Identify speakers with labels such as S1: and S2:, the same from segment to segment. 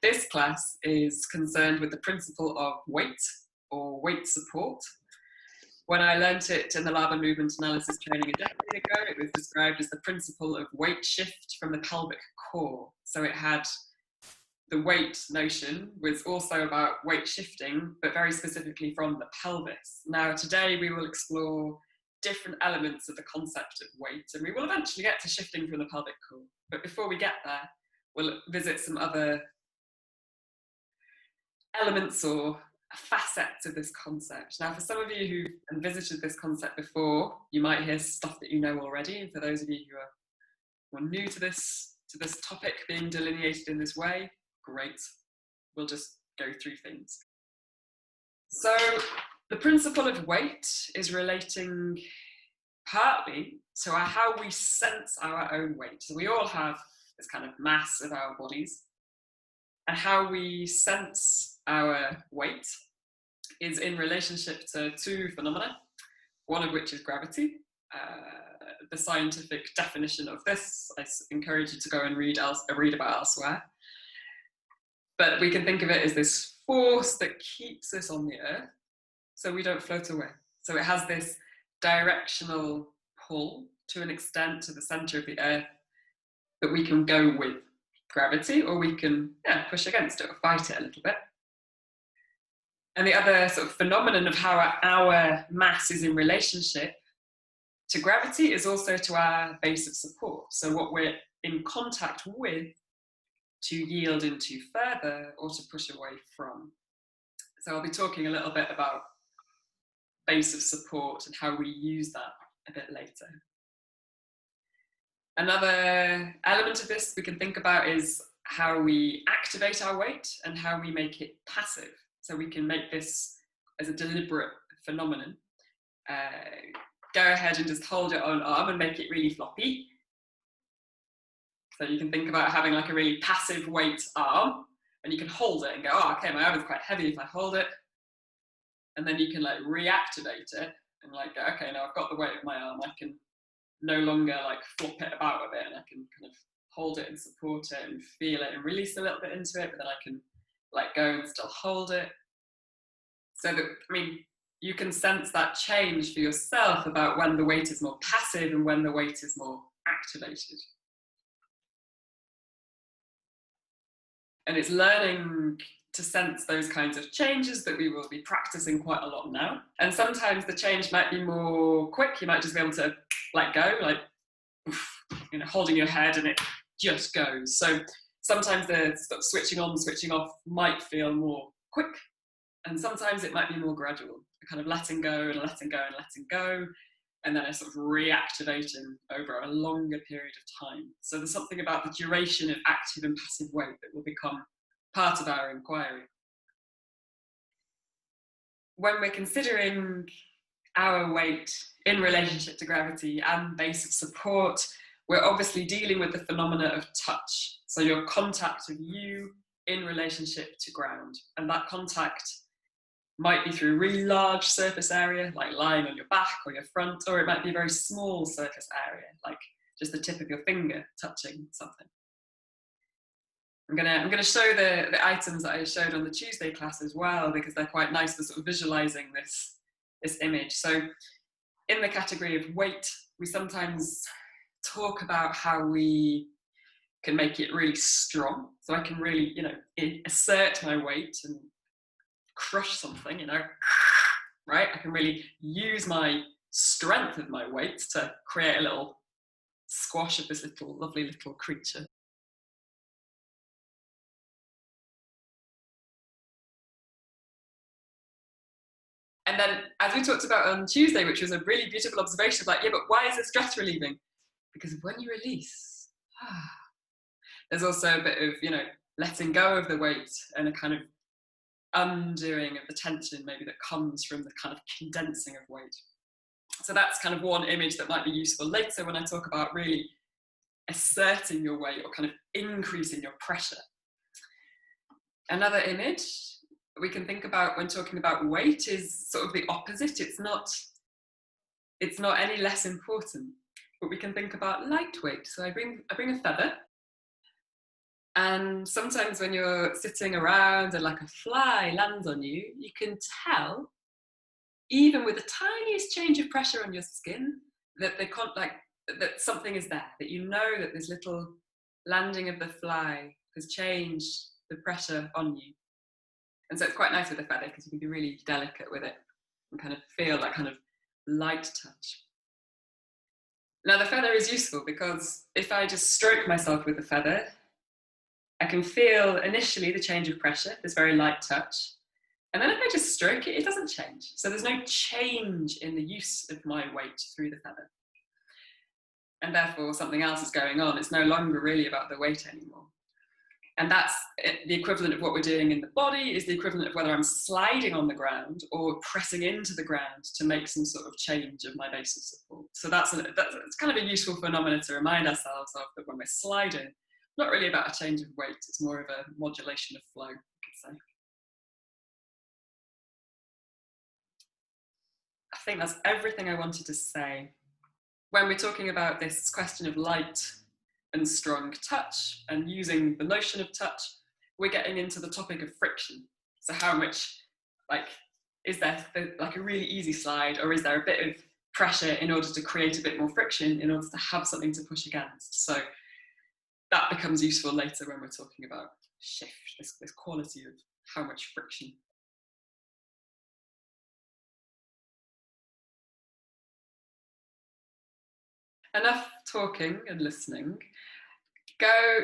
S1: this class is concerned with the principle of weight or weight support. When I learnt it in the Laban movement analysis training a decade ago, it was described as the principle of weight shift from the pelvic core. So it had the weight notion was also about weight shifting, but very specifically from the pelvis. Now, today we will explore different elements of the concept of weight, and we will eventually get to shifting from the pelvic core. But before we get there, we'll visit some other elements or facets of this concept. Now, for some of you who have visited this concept before, you might hear stuff that you know already. And for those of you who are new to this topic being delineated in this way, great. We'll just go through things. So the principle of weight is relating partly to how we sense our own weight. So we all have this kind of mass of our bodies, and how we sense our weight is in relationship to two phenomena, one of which is gravity. The scientific definition of this, I encourage you to go and read about elsewhere. But we can think of it as this force that keeps us on the earth so we don't float away. So it has this directional pull to an extent to the center of the earth that we can go with gravity, or we can push against it or fight it a little bit. And the other sort of phenomenon of how our mass is in relationship to gravity is also to our base of support. So what we're in contact with to yield into further or to push away from. So I'll be talking a little bit about base of support and how we use that a bit later. Another element of this we can think about is how we activate our weight and how we make it passive. So we can make this as a deliberate phenomenon. Go ahead and just hold your own arm and make it really floppy. So you can think about having like a really passive weight arm, and you can hold it and go, oh, okay, my arm is quite heavy if I hold it. And then you can like reactivate it and like go, okay, now I've got the weight of my arm, I can no longer like flop it about a bit, and I can kind of hold it and support it and feel it and release a little bit into it, but then I can let go and still hold it. So that, I mean, you can sense that change for yourself about when the weight is more passive and when the weight is more activated. And it's learning to sense those kinds of changes that we will be practicing quite a lot now. And sometimes the change might be more quick. You might just be able to let go, like, holding your head, and it just goes. So sometimes the switching on, switching off might feel more quick. And sometimes it might be more gradual, kind of letting go and letting go and letting go, and then a sort of reactivating over a longer period of time. So there's something about the duration of active and passive weight that will become part of our inquiry. When we're considering our weight in relationship to gravity and base of support, we're obviously dealing with the phenomena of touch. So your contact of you in relationship to ground. And that contact might be through a really large surface area, like lying on your back or your front, or it might be a very small surface area, like just the tip of your finger touching something. I'm gonna show the items that I showed on the Tuesday class as well, because they're quite nice for sort of visualizing this image. So in the category of weight, we sometimes talk about how we can make it really strong. So I can really, assert my weight and crush something, right? I can really use my strength of my weight to create a little squash of this lovely little creature. And then, as we talked about on Tuesday, which was a really beautiful observation, like, yeah, but why is it stress relieving? Because when you release, there's also a bit of, letting go of the weight and a kind of undoing of the tension maybe that comes from the kind of condensing of weight. So that's kind of one image that might be useful later when I talk about really asserting your weight or kind of increasing your pressure. Another image we can think about when talking about weight is sort of the opposite. It's not any less important, but we can think about lightweight. So I bring a feather, And sometimes when you're sitting around and like a fly lands on you, you can tell, even with the tiniest change of pressure on your skin, that they can't like that something is there, that you know that this little landing of the fly has changed the pressure on you. And so it's quite nice with a feather because you can be really delicate with it and kind of feel that kind of light touch. Now the feather is useful because if I just stroke myself with the feather, I can feel initially the change of pressure, this very light touch. And then if I just stroke it, it doesn't change. So there's no change in the use of my weight through the feather. And therefore something else is going on. It's no longer really about the weight anymore. And that's the equivalent of what we're doing in the body, is the equivalent of whether I'm sliding on the ground or pressing into the ground to make some sort of change of my base of support. So that's it's kind of a useful phenomenon to remind ourselves of, that when we're sliding, not really about a change of weight, it's more of a modulation of flow, you could say. I think that's everything I wanted to say. When we're talking about this question of light and strong touch and using the notion of touch, we're getting into the topic of friction. So how much, like, is there like a really easy slide, or is there a bit of pressure in order to create a bit more friction in order to have something to push against? So that becomes useful later when we're talking about shift, this quality of how much friction. Enough talking and listening.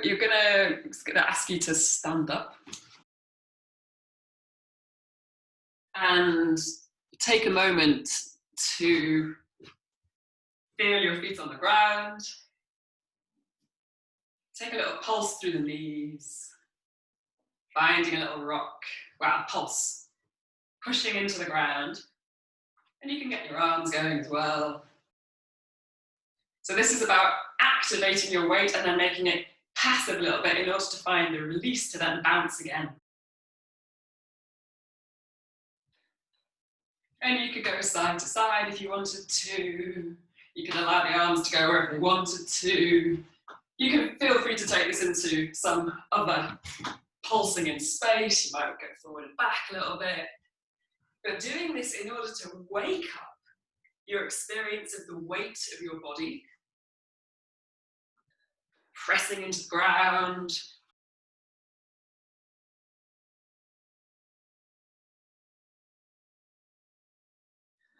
S1: You're gonna ask you to stand up and take a moment to feel your feet on the ground. Take a little pulse through the knees, finding a little rock, pulse, pushing into the ground. And you can get your arms going as well. So this is about activating your weight and then making it pass a little bit in order to find the release to then bounce again. And you could go side to side if you wanted to. You can allow the arms to go wherever they wanted to. You can feel free to take this into some other pulsing in space. You might go forward and back a little bit. But doing this in order to wake up your experience of the weight of your body, pressing into the ground.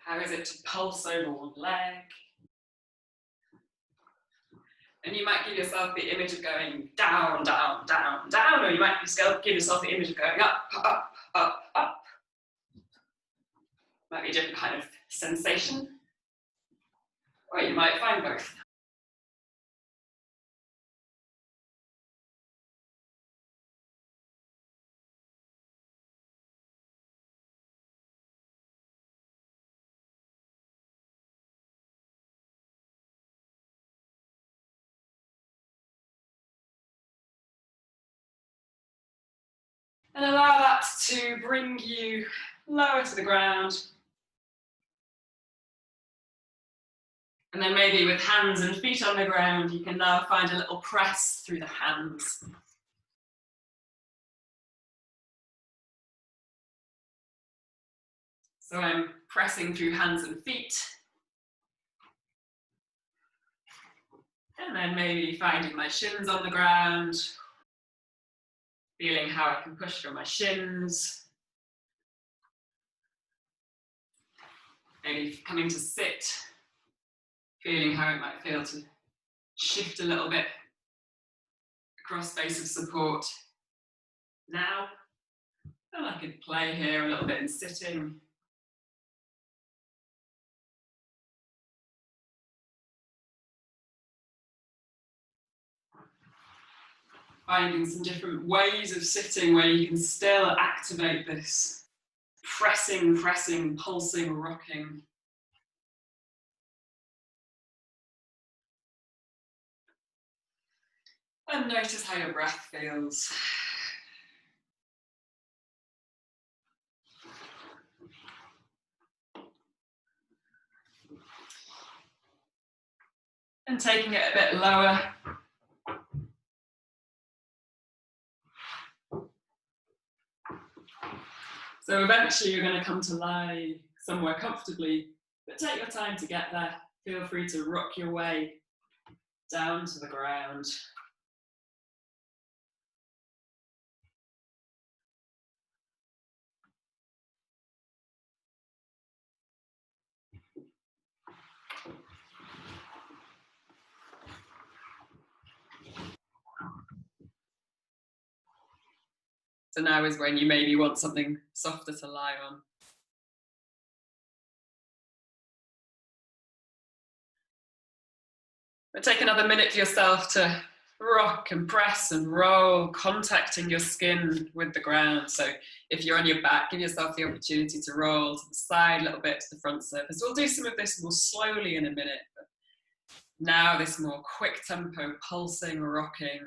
S1: How is it to pulse over one leg? And you might give yourself the image of going down, down, down, down, or you might just give yourself the image of going up, up, up, up. Might be a different kind of sensation, or you might find both. And allow that to bring you lower to the ground. And then maybe with hands and feet on the ground, you can now find a little press through the hands. So I'm pressing through hands and feet. And then maybe finding my shins on the ground, feeling how I can push through my shins. Maybe coming to sit, feeling how it might feel to shift a little bit across space of support. Now, and I could play here a little bit in sitting. Finding some different ways of sitting where you can still activate this pressing, pulsing, rocking. And notice how your breath feels. And taking it a bit lower. So eventually you're going to come to lie somewhere comfortably, but take your time to get there. Feel free to rock your way down to the ground. So now is when you maybe want something softer to lie on. But take another minute for yourself to rock and press and roll, contacting your skin with the ground. So if you're on your back, give yourself the opportunity to roll to the side a little bit, to the front surface. We'll do some of this more slowly in a minute. But now this more quick tempo, pulsing, rocking,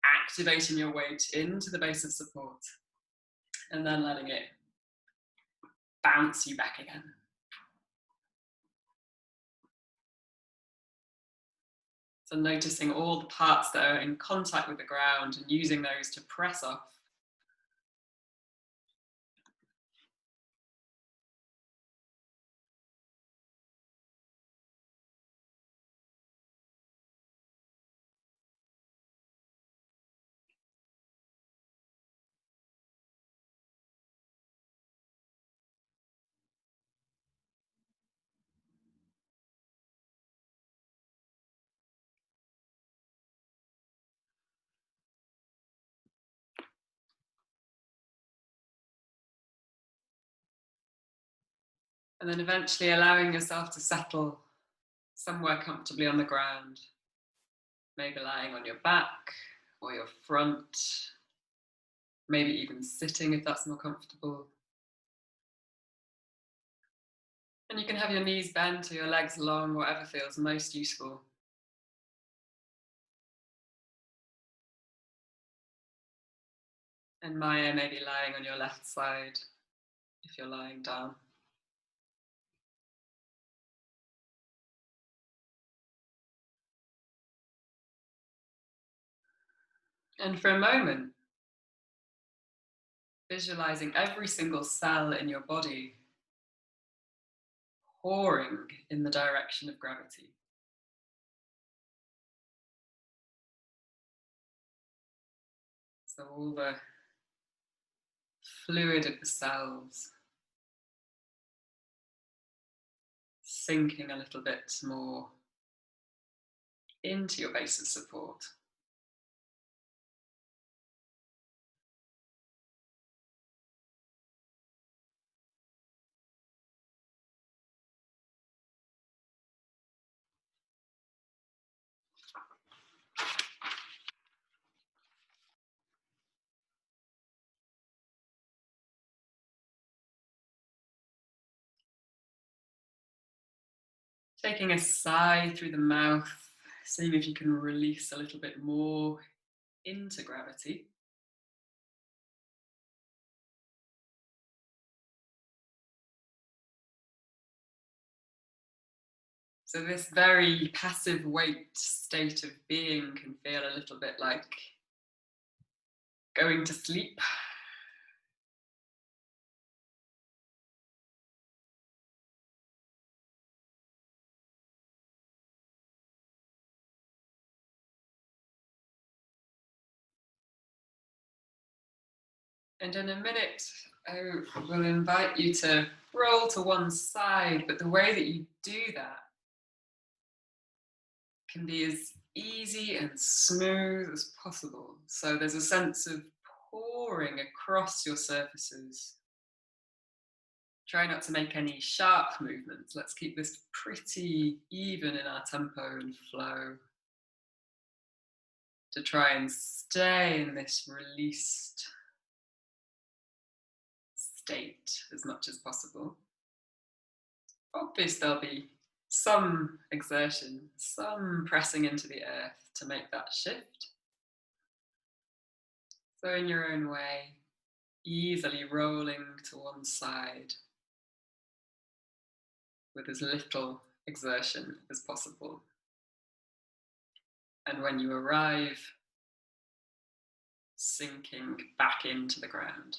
S1: activating your weight into the base of support, and then letting it bounce you back again. So noticing all the parts that are in contact with the ground and using those to press off. And then eventually allowing yourself to settle somewhere comfortably on the ground, maybe lying on your back or your front, maybe even sitting if that's more comfortable. And you can have your knees bent or your legs long, whatever feels most useful. And Maya may be lying on your left side if you're lying down. And for a moment, visualizing every single cell in your body pouring in the direction of gravity. So all the fluid of the cells sinking a little bit more into your base of support. Taking a sigh through the mouth, seeing if you can release a little bit more into gravity. So this very passive weight state of being can feel a little bit like going to sleep. And in a minute, I will invite you to roll to one side, but the way that you do that can be as easy and smooth as possible. So there's a sense of pouring across your surfaces. Try not to make any sharp movements. Let's keep this pretty even in our tempo and flow, to try and stay in this released state as much as possible. Obviously, there'll be some exertion, some pressing into the earth to make that shift. So in your own way, easily rolling to one side with as little exertion as possible. And when you arrive, sinking back into the ground.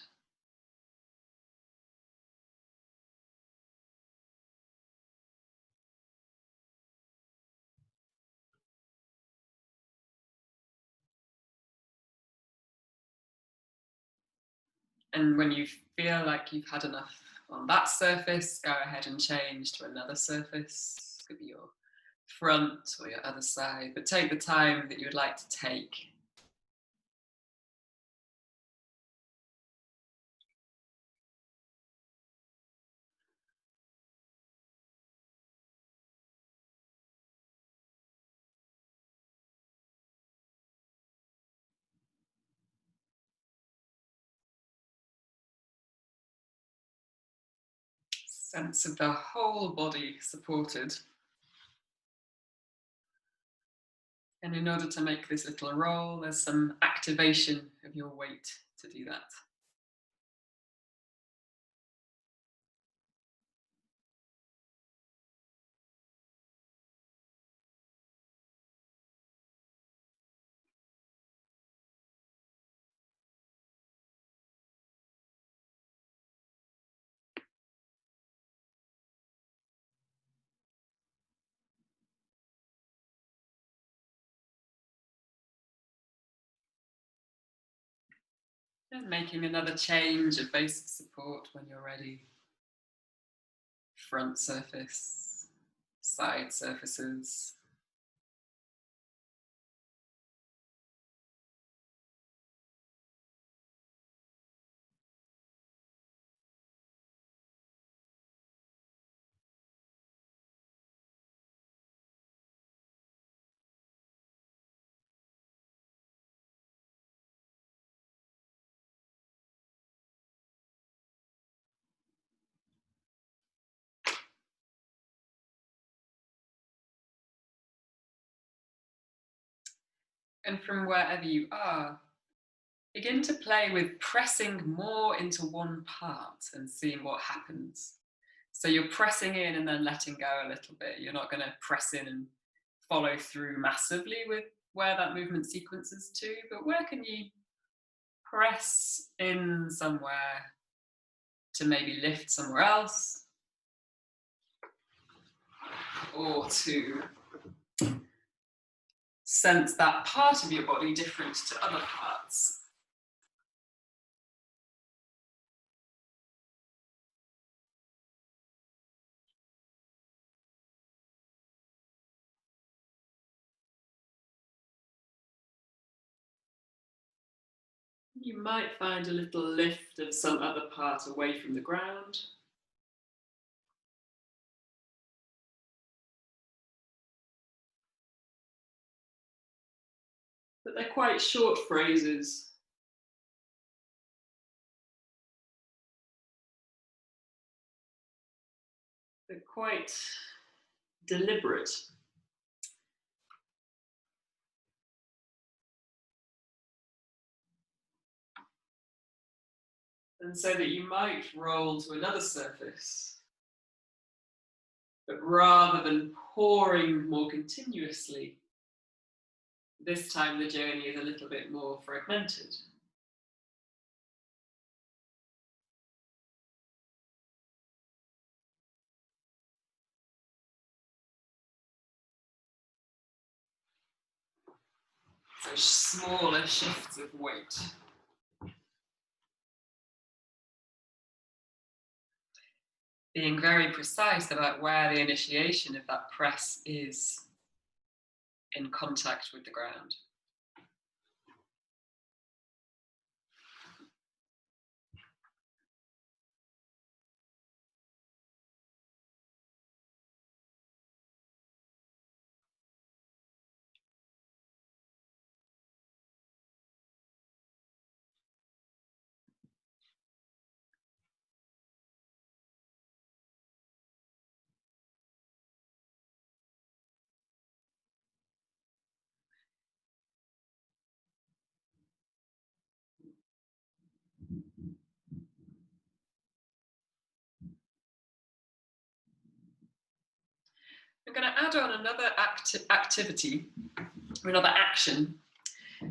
S1: And when you feel like you've had enough on that surface, go ahead and change to another surface. Could be your front or your other side, but take the time that you would like to take. Sense of the whole body supported. And in order to make this little roll, there's some activation of your weight to do that. And making another change of basic support when you're ready. Front surface, side surfaces. And from wherever you are, begin to play with pressing more into one part and seeing what happens. So you're pressing in and then letting go a little bit. You're not going to press in and follow through massively with where that movement sequence is to, but where can you press in somewhere to maybe lift somewhere else, or to sense that part of your body different to other parts. You might find a little lift of some other part away from the ground. But they're quite short phrases. They're quite deliberate. And so that you might roll to another surface, but rather than pouring more continuously, this time the journey is a little bit more fragmented. So smaller shifts of weight. Being very precise about where the initiation of that press is in contact with the ground. I'm going to add on another activity, another action.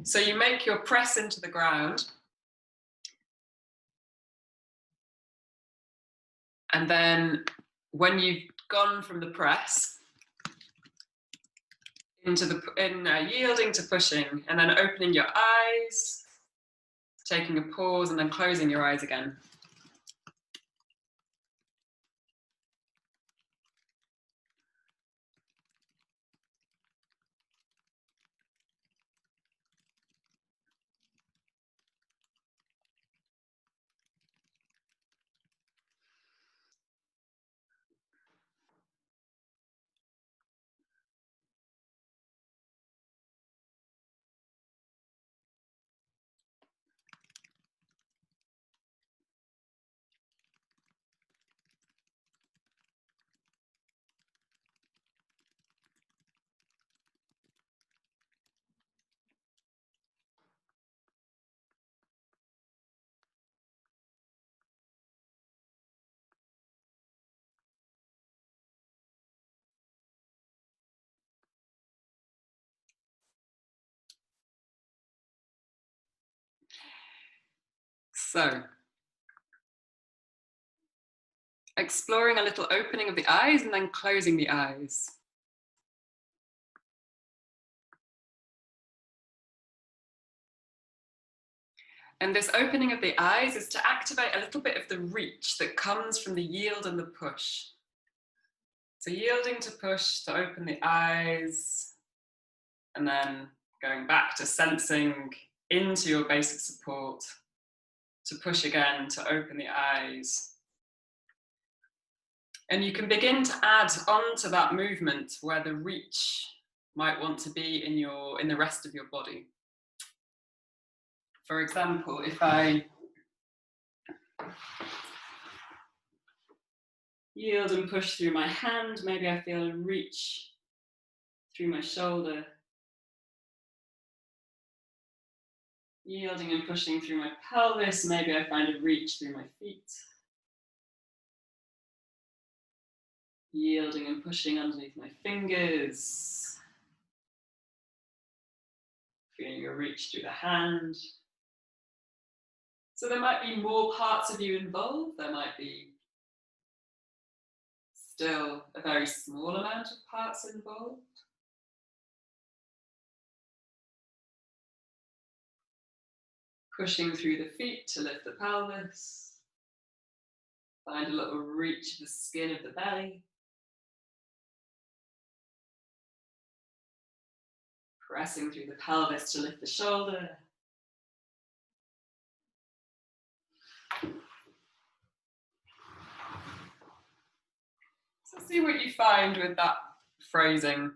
S1: So you make your press into the ground, and then when you've gone from the press into yielding to pushing, and then opening your eyes, taking a pause and then closing your eyes again. So, exploring a little opening of the eyes and then closing the eyes. And this opening of the eyes is to activate a little bit of the reach that comes from the yield and the push. So yielding to push to open the eyes, and then going back to sensing into your basic support, to push again to open the eyes. And you can begin to add on to that movement where the reach might want to be in the rest of your body. For example, if I yield and push through my hand, maybe I feel a reach through my shoulder. Yielding and pushing through my pelvis, maybe I find a reach through my feet. Yielding and pushing underneath my fingers. Feeling a reach through the hand. So there might be more parts of you involved. There might be still a very small amount of parts involved. Pushing through the feet to lift the pelvis. Find a little reach of the skin of the belly. Pressing through the pelvis to lift the shoulder. So see what you find with that phrasing.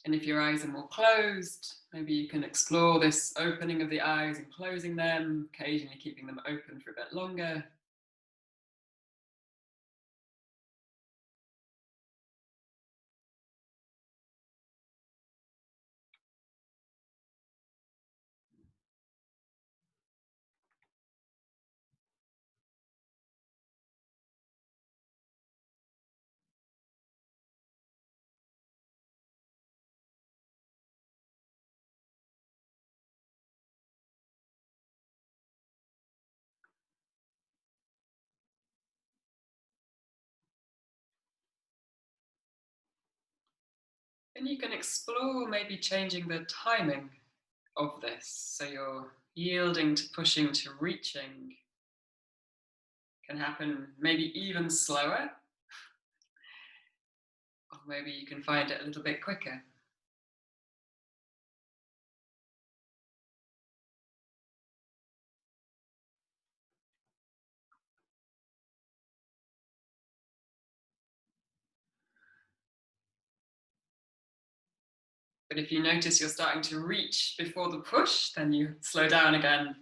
S1: And if your eyes are more closed, maybe you can explore this opening of the eyes and closing them, occasionally keeping them open for a bit longer. And you can explore maybe changing the timing of this. So you're yielding to pushing to reaching can happen maybe even slower, or maybe you can find it a little bit quicker. But if you notice you're starting to reach before the push, then you slow down again,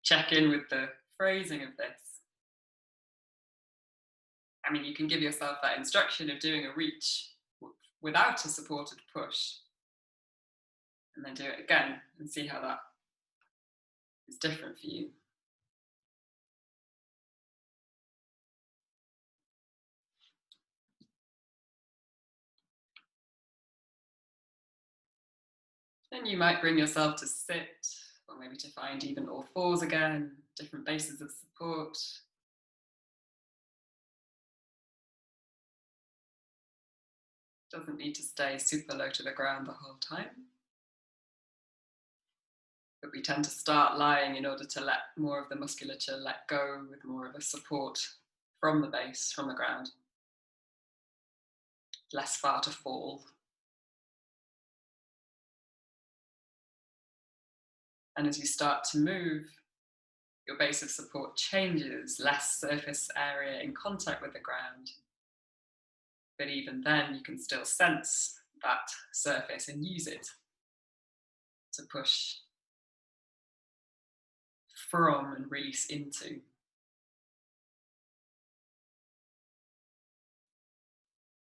S1: check in with the phrasing of this. I mean, you can give yourself that instruction of doing a reach without a supported push, and then do it again and see how that is different for you. Then you might bring yourself to sit, or maybe to find even all fours again, different bases of support. Doesn't need to stay super low to the ground the whole time. But we tend to start lying in order to let more of the musculature let go with more of a support from the base, from the ground. Less far to fall. And as you start to move, your base of support changes, less surface area in contact with the ground. But even then, you can still sense that surface and use it to push from and release into.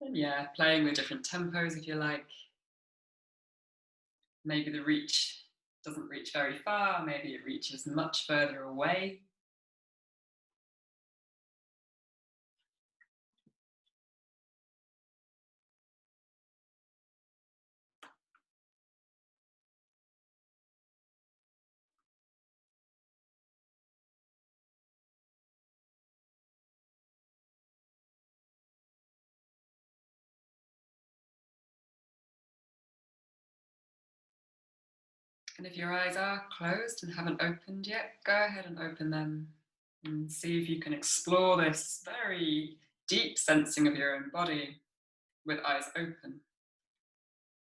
S1: And yeah, playing with different tempos if you like. Maybe the reach doesn't reach very far, maybe it reaches much further away. And if your eyes are closed and haven't opened yet, go ahead and open them and see if you can explore this very deep sensing of your own body with eyes open.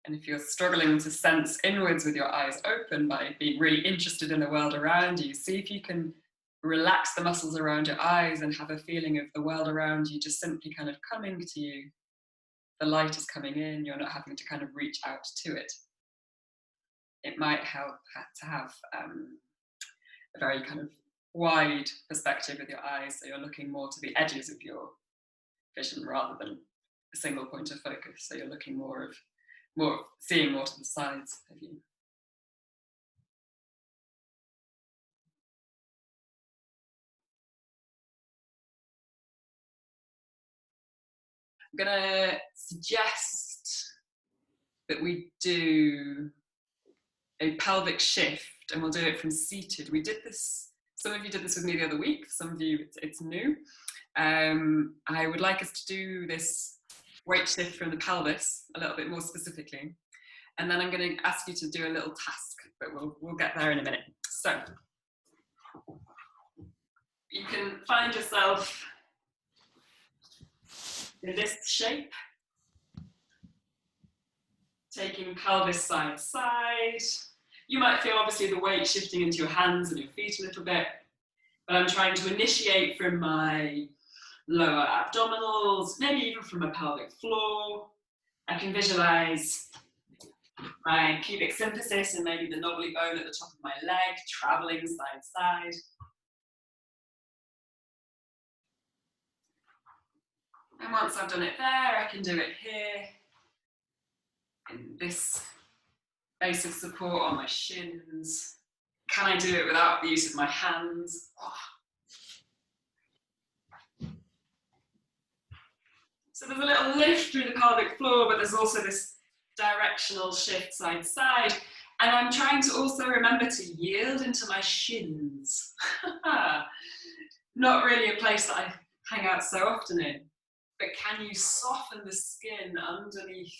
S1: And if you're struggling to sense inwards with your eyes open by being really interested in the world around you, see if you can relax the muscles around your eyes and have a feeling of the world around you just simply kind of coming to you. The light is coming in, you're not having to kind of reach out to it. It might help to have a very kind of wide perspective with your eyes, so you're looking more to the edges of your vision rather than a single point of focus. So you're looking seeing more to the sides of you. I'm gonna suggest that we do a pelvic shift, and we'll do it from seated. We did this, some of you did this with me the other week, some of you it's new. I would like us to do this weight shift from the pelvis a little bit more specifically, and then I'm going to ask you to do a little task, but we'll get there in a minute. So you can find yourself in this shape, taking pelvis side to side. You might feel obviously the weight shifting into your hands and your feet a little bit, but I'm trying to initiate from my lower abdominals, maybe even from a pelvic floor. I can visualize my pubic symphysis and maybe the knobbly bone at the top of my leg traveling side to side. And once I've done it there, I can do it here in this base of support on my shins. Can I do it without the use of my hands? Oh. So there's a little lift through the pelvic floor, but there's also this directional shift side to side. And I'm trying to also remember to yield into my shins. Not really a place that I hang out so often in, but can you soften the skin underneath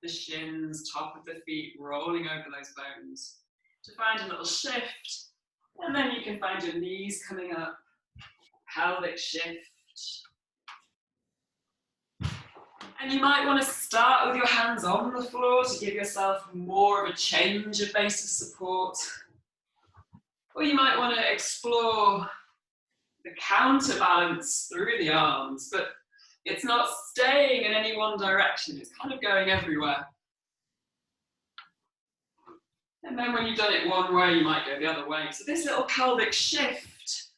S1: the shins, top of the feet, rolling over those bones to find a little shift. And then you can find your knees coming up, pelvic shift. And you might want to start with your hands on the floor to give yourself more of a change of base of support. Or you might want to explore the counterbalance through the arms, but it's not staying in any one direction, it's kind of going everywhere. And then when you've done it one way, you might go the other way. So this little pelvic shift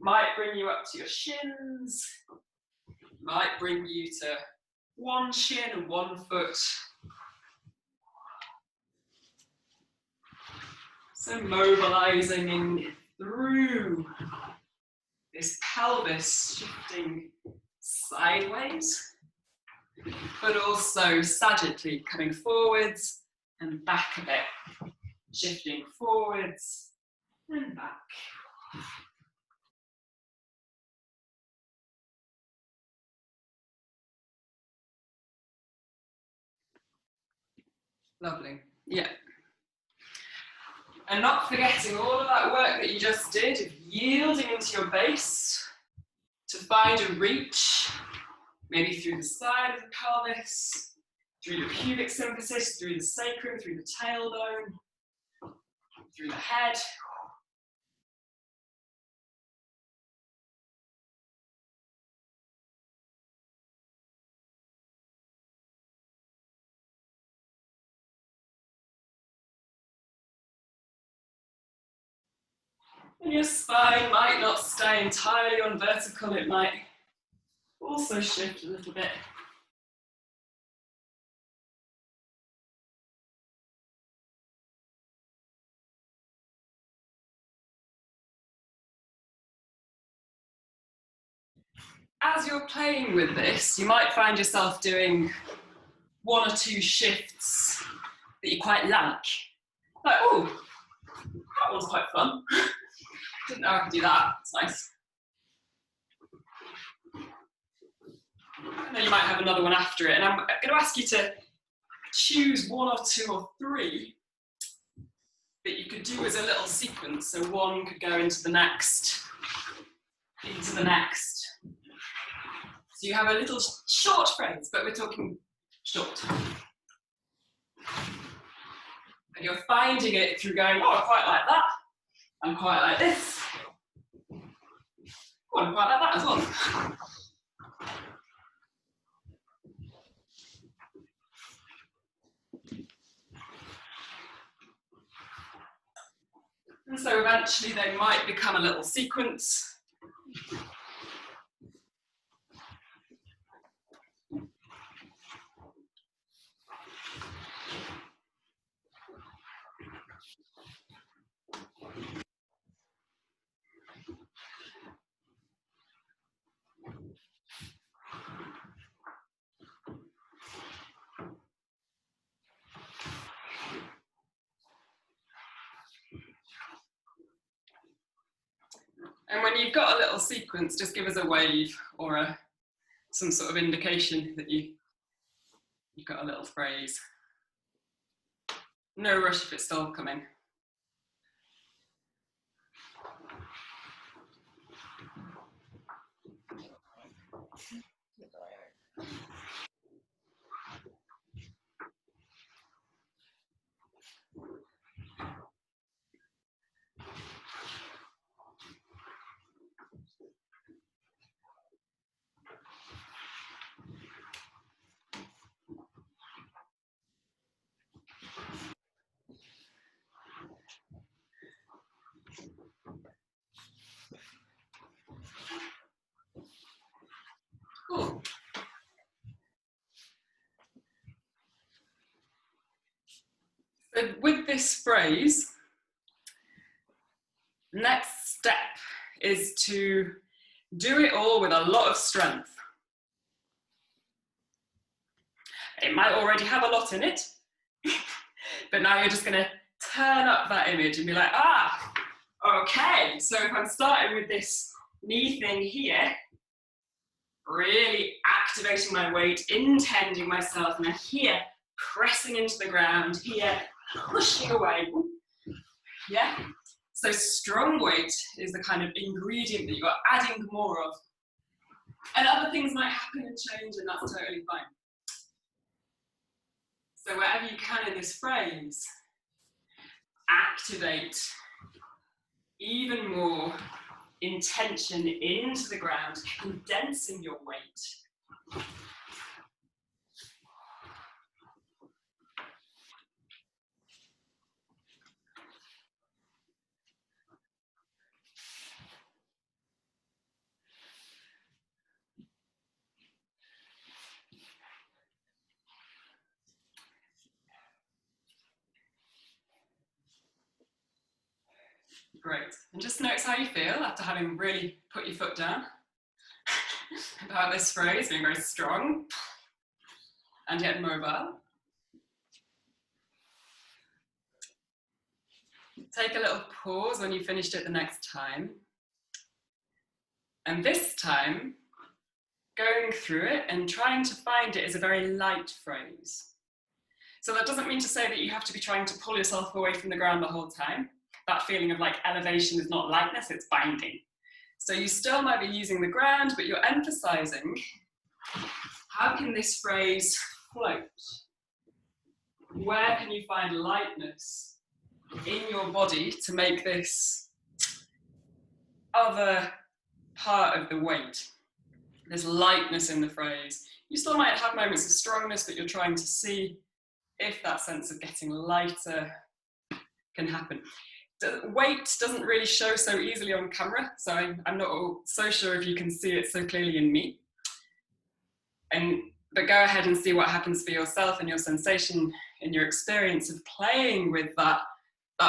S1: might bring you up to your shins, might bring you to one shin and one foot. So mobilizing through this pelvis, shifting sideways, but also sagittally coming forwards and back a bit. Shifting forwards and back. Lovely. Yeah. And not forgetting all of that work that you just did of yielding into your base to find a reach, maybe through the side of the pelvis, through the pubic symphysis, through the sacrum, through the tailbone, through the head. And your spine might not stay entirely on vertical, it might also shift a little bit. As you're playing with this, you might find yourself doing 1 or 2 shifts that you quite like. Like, oh, that one's quite fun. Didn't know I could do that, it's nice. And then you might have another one after it. And I'm going to ask you to choose 1 or 2 or 3 that you could do as a little sequence. So one could go into the next, into the next. So you have a little short phrase, but we're talking short. And you're finding it through going, oh, I quite like that. I'm quite like this. Oh, I'm quite like that as well. And so eventually they might become a little sequence. And when you've got a little sequence, just give us a wave or some sort of indication that you've got a little phrase. No rush if it's still coming. Cool. So with this phrase, next step is to do it all with a lot of strength. It might already have a lot in it, but now you're just going to turn up that image and be like, ah, okay, so if I'm starting with this knee thing here, really activating my weight, intending myself, and then here, pressing into the ground, here, pushing away, yeah? So strong weight is the kind of ingredient that you're adding more of. And other things might happen and change, and that's totally fine. So wherever you can in this phrase, activate even more intention into the ground, condensing your weight. Great. And just notice how you feel after having really put your foot down about this phrase, being very strong and yet mobile. Take a little pause when you finished it the next time. And this time, going through it and trying to find it as a very light phrase. So that doesn't mean to say that you have to be trying to pull yourself away from the ground the whole time. That feeling of like elevation is not lightness, it's binding. So you still might be using the ground, but you're emphasizing, how can this phrase float? Where can you find lightness in your body to make this other part of the weight? There's lightness in the phrase. You still might have moments of strongness, but you're trying to see if that sense of getting lighter can happen. Weight doesn't really show so easily on camera, so I'm not so sure if you can see it so clearly in me. But go ahead and see what happens for yourself and your sensation in your experience of playing with that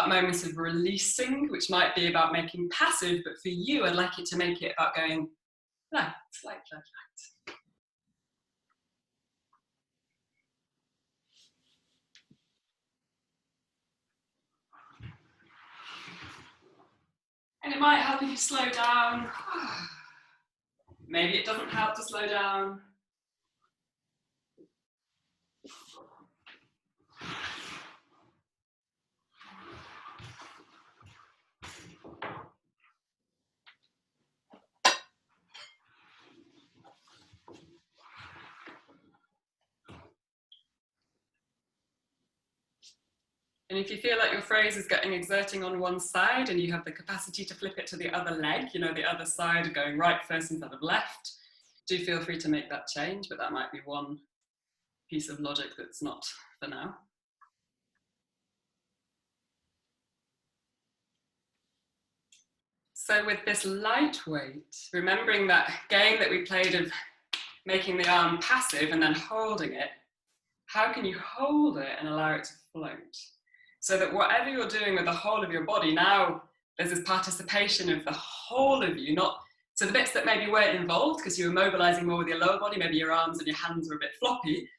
S1: moment of releasing, which might be about making passive, but for you, I'd like it to make it about going light, light, light, light. And it might help if you slow down. Maybe it doesn't help to slow down. And if you feel like your phrase is exerting on one side and you have the capacity to flip it to the other leg, you know, the other side going right first instead of left, do feel free to make that change, but that might be one piece of logic that's not for now. So with this lightweight, remembering that game that we played of making the arm passive and then holding it, how can you hold it and allow it to float? So that whatever you're doing with the whole of your body, now there's this participation of the whole of you, not so the bits that maybe weren't involved because you were mobilizing more with your lower body, maybe your arms and your hands were a bit floppy.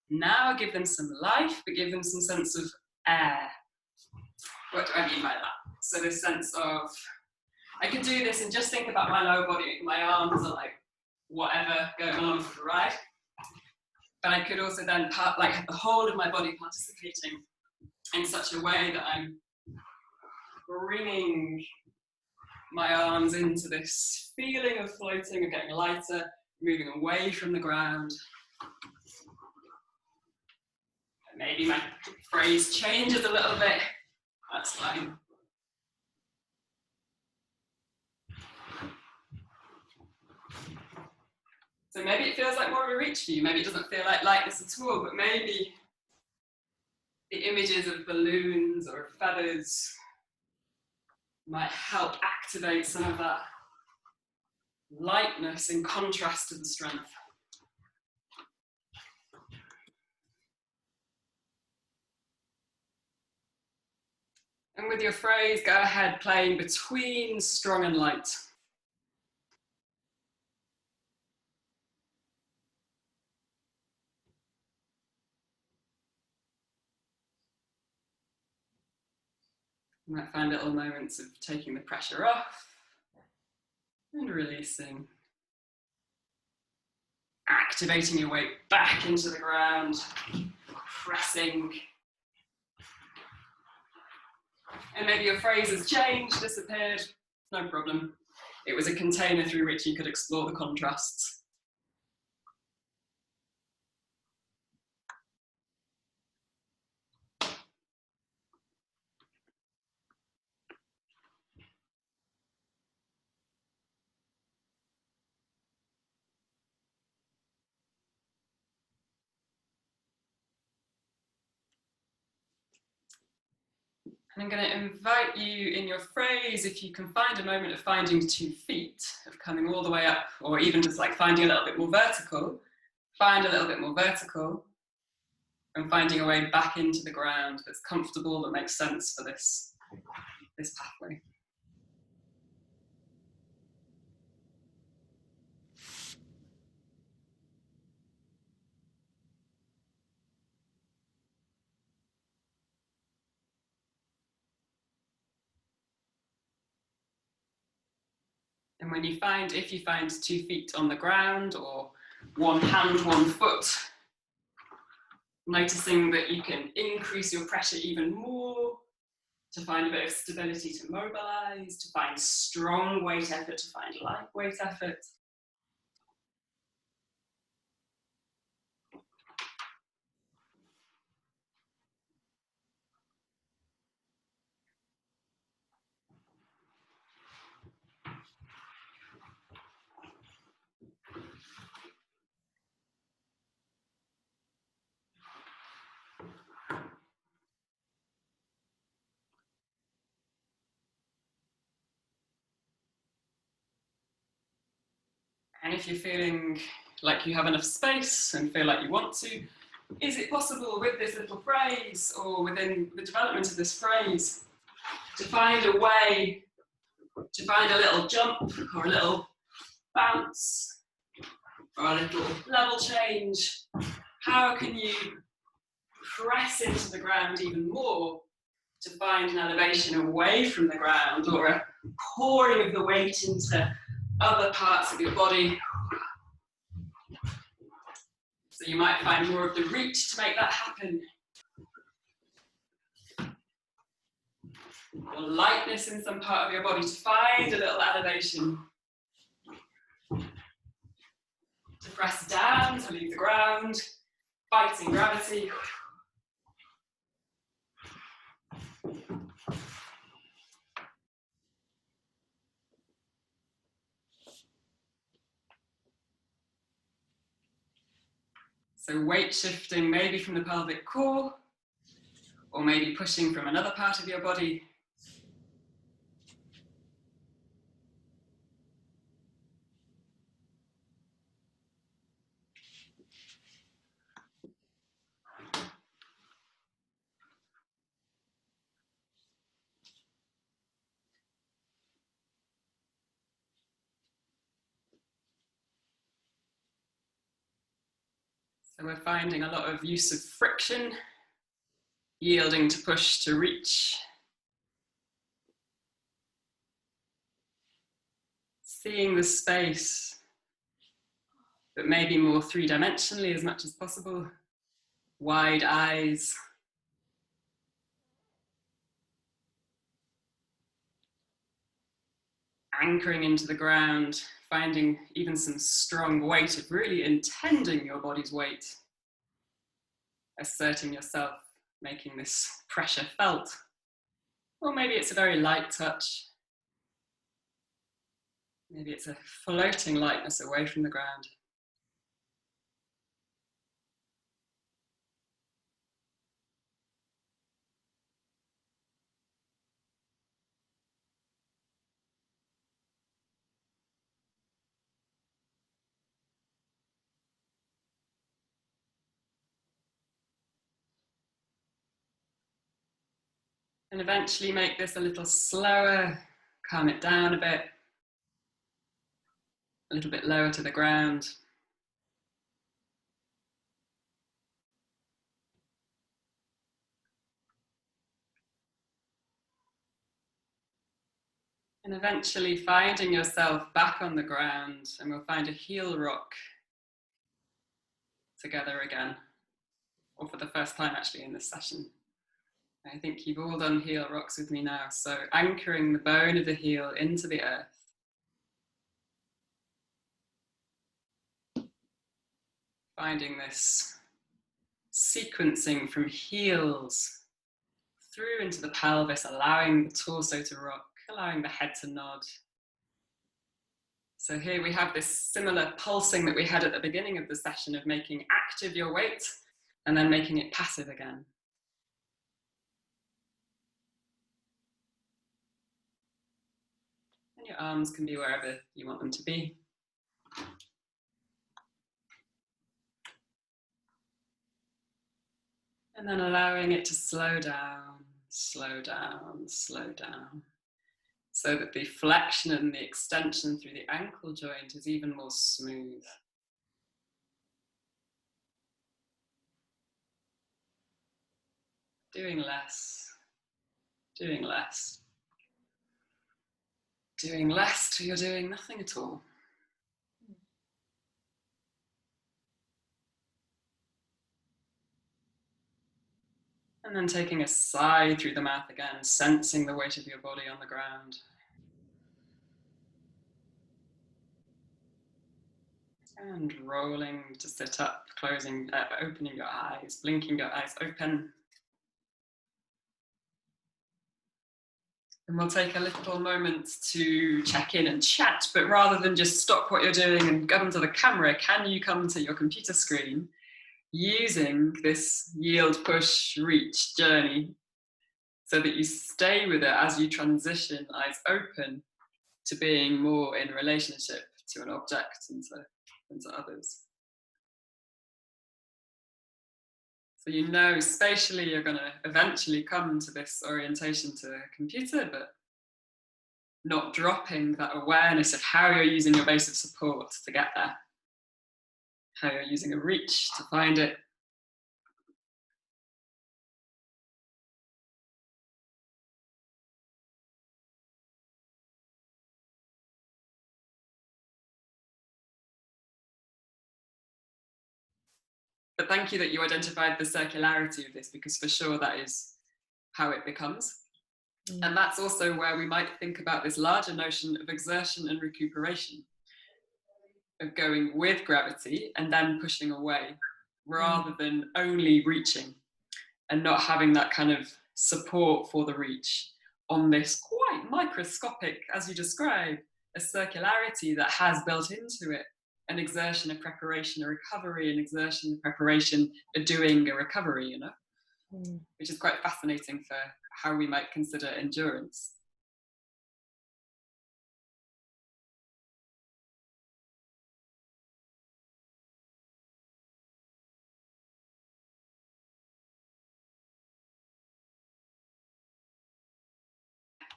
S1: Now give them some life, but give them some sense of air. What do I mean by that? So this sense of, I can do this and just think about my lower body, my arms are like whatever going on for the ride. But I could also then have the whole of my body participating in such a way that I'm bringing my arms into this feeling of floating, of getting lighter, moving away from the ground. And maybe my phrase changes a little bit, that's fine. So maybe it feels like more of a reach for you, maybe it doesn't feel like lightness at all, but maybe the images of balloons or feathers might help activate some of that lightness in contrast to the strength. And with your phrase, go ahead playing between strong and light. You might find little moments of taking the pressure off and releasing. Activating your weight back into the ground, pressing. And maybe your phrase has changed, disappeared, no problem. It was a container through which you could explore the contrasts. And I'm going to invite you in your phrase, if you can find a moment of finding 2 feet, of coming all the way up, or even just like finding a little bit more vertical, find a little bit more vertical, and finding a way back into the ground that's comfortable, that makes sense for this pathway. And when you find, if you find 2 feet on the ground or 1 hand, 1 foot, noticing that you can increase your pressure even more, to find a bit of stability to mobilize, to find strong weight effort, to find light weight effort. And if you're feeling like you have enough space and feel like you want to, is it possible with this little phrase or within the development of this phrase to find a way, to find a little jump or a little bounce or a little level change? How can you press into the ground even more to find an elevation away from the ground or a pouring of the weight into other parts of your body? So you might find more of the reach to make that happen. Or lightness in some part of your body to find a little elevation. To press down, to leave the ground, fighting gravity. So weight shifting maybe from the pelvic core, or maybe pushing from another part of your body. So we're finding a lot of use of friction, yielding to push to reach. Seeing the space, but maybe more three-dimensionally as much as possible. Wide eyes. Anchoring into the ground, finding even some strong weight of really intending your body's weight. Asserting yourself, making this pressure felt. Or maybe it's a very light touch. Maybe it's a floating lightness away from the ground. And eventually make this a little slower, calm it down a bit. A little bit lower to the ground. And eventually finding yourself back on the ground, and we'll find a heel rock together again, or for the first time actually in this session. I think you've all done heel rocks with me now, so anchoring the bone of the heel into the earth. Finding this sequencing from heels through into the pelvis, allowing the torso to rock, allowing the head to nod. So here we have this similar pulsing that we had at the beginning of the session of making active your weight and then making it passive again. And your arms can be wherever you want them to be. And then allowing it to slow down, slow down, slow down. So that the flexion and the extension through the ankle joint is even more smooth. Doing less, doing less. doing less till you're doing nothing at all. And then taking a sigh through the mouth again, sensing the weight of your body on the ground. And rolling to sit up, opening your eyes, blinking your eyes open. And we'll take a little moment to check in and chat, but rather than just stop what you're doing and come to the camera, can you come to your computer screen using this yield, push, reach journey so that you stay with it as you transition, eyes open, to being more in relationship to an object and to others. So you know spatially you're going to eventually come to this orientation to a computer, but not dropping that awareness of how you're using your base of support to get there, how you're using a reach to find it. But thank you that you identified the circularity of this, because for sure that is how it becomes. And that's also where we might think about this larger notion of exertion and recuperation, of going with gravity and then pushing away, rather than only reaching and not having that kind of support for the reach on this quite microscopic, as you describe, a circularity that has built into it an exertion, a preparation, a recovery, an exertion, a preparation, a doing, a recovery, you know, which is quite fascinating for how we might consider endurance.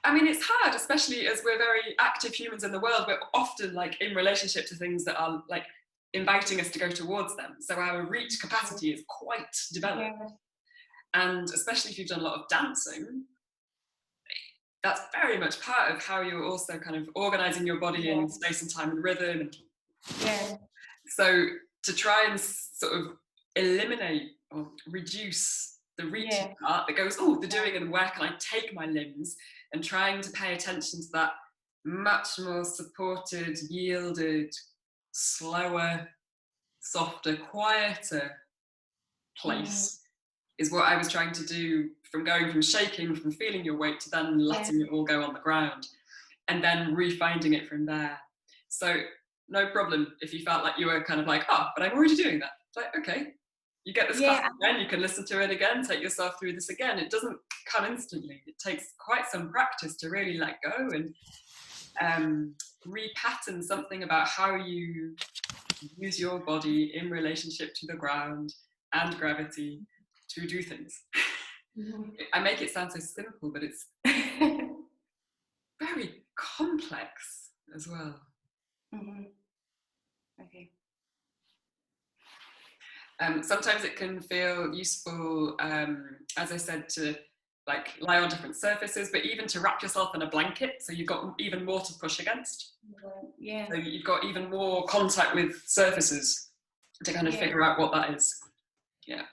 S1: I mean, it's hard, especially as we're very active humans in the world. We're often like in relationship to things that are like inviting us to go towards them. So our reach capacity is quite developed. Yeah. And especially if you've done a lot of dancing, that's very much part of how you're also kind of organizing your body in space and time and rhythm. So to try and sort of eliminate or reduce the reaching part that goes, oh, the doing and where can I take my limbs, and trying to pay attention to that much more supported, yielded, slower, softer, quieter place is what I was trying to do, from going from shaking, from feeling your weight, to then letting it all go on the ground and then refinding it from there. So no problem if you felt like you were kind of like, oh, but I'm already doing that. It's like, okay, you get this class again, you can listen to it again, take yourself through this again. It doesn't come instantly. It takes quite some practice to really let go and repattern something about how you use your body in relationship to the ground and gravity to do things. I make it sound so simple, but it's very complex as well.
S2: Okay.
S1: Sometimes it can feel useful, as I said, to like lie on different surfaces, but even to wrap yourself in a blanket, so you've got even more to push against. So you've got even more contact with surfaces to kind of figure out what that is. Yeah.